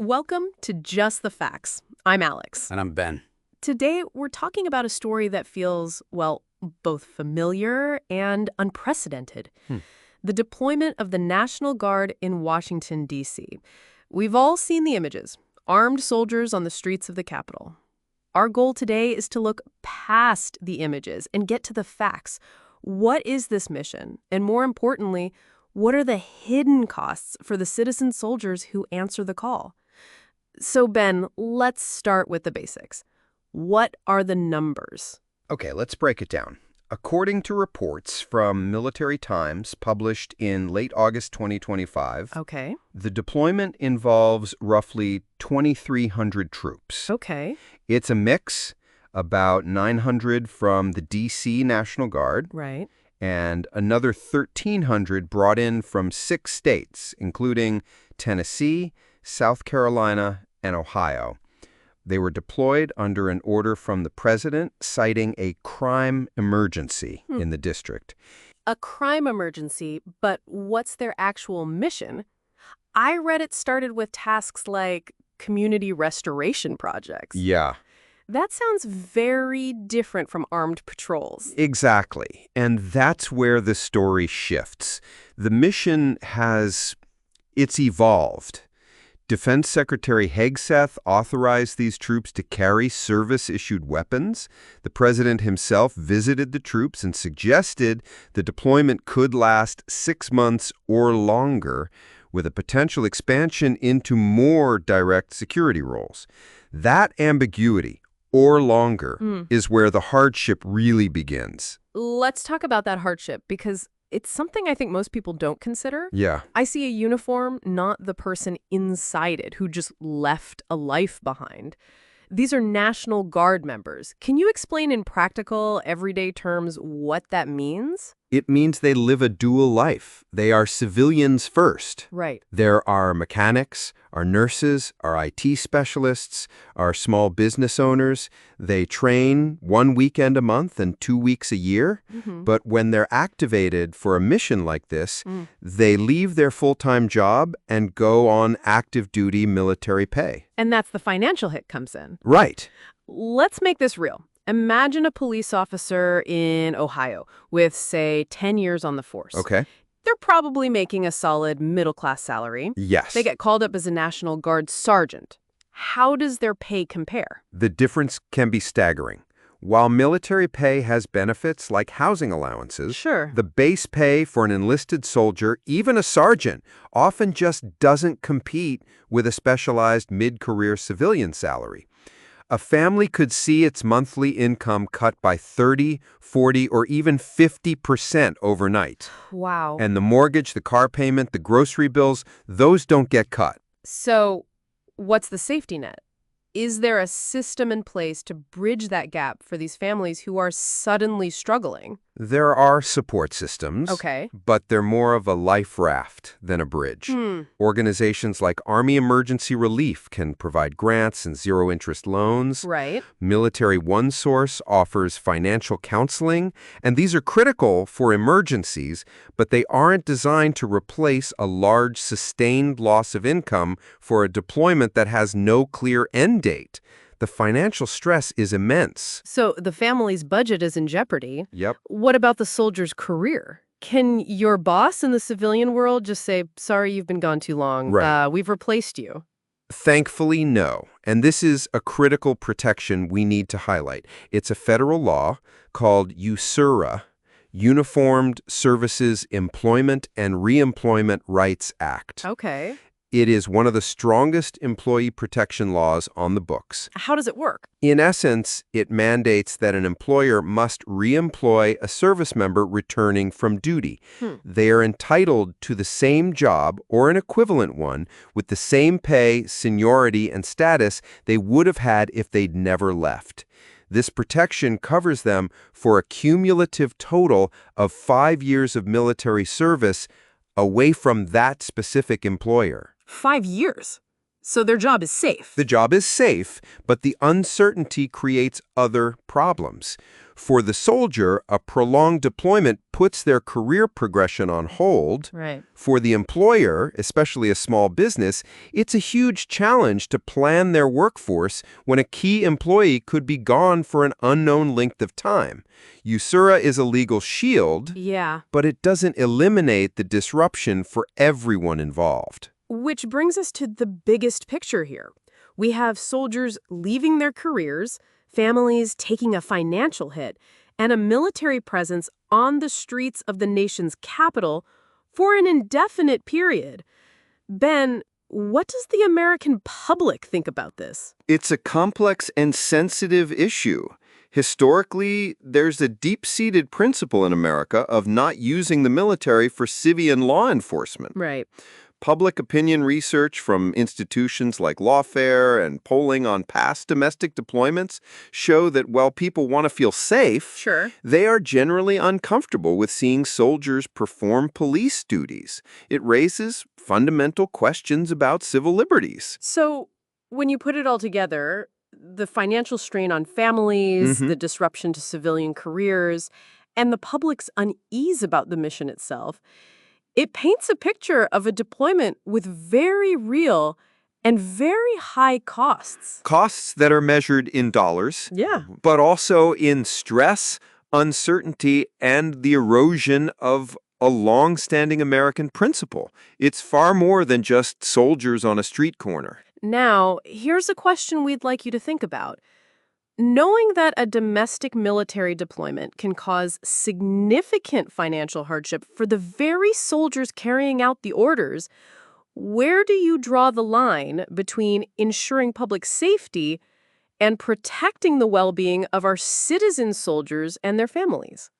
Welcome to Just the Facts. I'm Alex. And I'm Ben. Today, we're talking about a story that feels, well, both familiar and unprecedented. The deployment of the National Guard in Washington, D.C. We've all seen the images, armed soldiers on the streets of the Capitol. Our goal today is to look past the images and get to the facts. What is this mission? And more importantly, what are the hidden costs for the citizen soldiers who answer the call? So, Ben, let's start with the basics. What are the numbers? Okay, let's break it down. According to reports from Military Times published in late August 2025, the deployment involves roughly 2,300 troops. It's a mix, about 900 from the D.C. National Guard, and another 1,300 brought in from 6 states, including Tennessee, South Carolina, and Ohio. They were deployed under an order from the president citing a crime emergency in the district. A crime emergency, but what's their actual mission? I read it started with tasks like community restoration projects. Yeah. That sounds very different from armed patrols. Exactly. And that's where the story shifts. The mission it's evolved. Defense Secretary Hegseth authorized these troops to carry service-issued weapons. The president himself visited the troops and suggested the deployment could last 6 months or longer, with a potential expansion into more direct security roles. That ambiguity, or longer, is where the hardship really begins. Let's talk about that hardship, because it's something I think most people don't consider. Yeah. I see a uniform, not the person inside it who just left a life behind. These are National Guard members. Can you explain in practical, everyday terms what that means? It means they live a dual life. They are civilians first. Right. There are mechanics, our nurses, our IT specialists, our small business owners. They train 1 weekend a month and 2 weeks a year. But when they're activated for a mission like this, they leave their full-time job and go on active duty military pay. And that's the financial hit comes in. Right. Let's make this real. Imagine a police officer in Ohio with, say, 10 years on the force. Okay. They're probably making a solid middle-class salary. Yes. They get called up as a National Guard sergeant. How does their pay compare? The difference can be staggering. While military pay has benefits like housing allowances, the base pay for an enlisted soldier, even a sergeant, often just doesn't compete with a specialized mid-career civilian salary. A family could see its monthly income cut by 30, 40, or even 50% overnight. Wow. And the mortgage, the car payment, the grocery bills, those don't get cut. So what's the safety net? Is there a system in place to bridge that gap for these families who are suddenly struggling? There are support systems, but they're more of a life raft than a bridge. Organizations like Army Emergency Relief can provide grants and zero-interest loans. Military OneSource offers financial counseling, and these are critical for emergencies, but they aren't designed to replace a large, sustained loss of income for a deployment that has no clear end date. The financial stress is immense. So the family's budget is in jeopardy. Yep. What about the soldier's career? Can your boss in the civilian world just say, sorry, you've been gone too long. We've replaced you? Thankfully, no. And this is a critical protection we need to highlight. It's a federal law called USERRA, Uniformed Services Employment and Reemployment Rights Act. It is one of the strongest employee protection laws on the books. How does it work? In essence, it mandates that an employer must reemploy a service member returning from duty. They are entitled to the same job or an equivalent one with the same pay, seniority, and status they would have had if they'd never left. This protection covers them for a cumulative total of 5 years of military service away from that specific employer. 5 years? So their job is safe. The job is safe, but the uncertainty creates other problems. For the soldier, a prolonged deployment puts their career progression on hold. Right. For the employer, especially a small business, it's a huge challenge to plan their workforce when a key employee could be gone for an unknown length of time. USERRA is a legal shield, Yeah. but it doesn't eliminate the disruption for everyone involved. Which brings us to the biggest picture here. We have soldiers leaving their careers, families taking a financial hit, and a military presence on the streets of the nation's capital for an indefinite period. Ben, what does the American public think about this? It's a complex and sensitive issue. Historically, there's a deep-seated principle in America of not using the military for civilian law enforcement. Right. Public opinion research from institutions like Lawfare and polling on past domestic deployments show that while people want to feel safe, Sure. they are generally uncomfortable with seeing soldiers perform police duties. It raises fundamental questions about civil liberties. So, when you put it all together, the financial strain on families, the disruption to civilian careers, and the public's unease about the mission itself, it paints a picture of a deployment with very real and very high costs. Costs that are measured in dollars, Yeah. but also in stress, uncertainty, and the erosion of a long-standing American principle. It's far more than just soldiers on a street corner. Now, here's a question we'd like you to think about. Knowing that a domestic military deployment can cause significant financial hardship for the very soldiers carrying out the orders, where do you draw the line between ensuring public safety and protecting the well-being of our citizen soldiers and their families?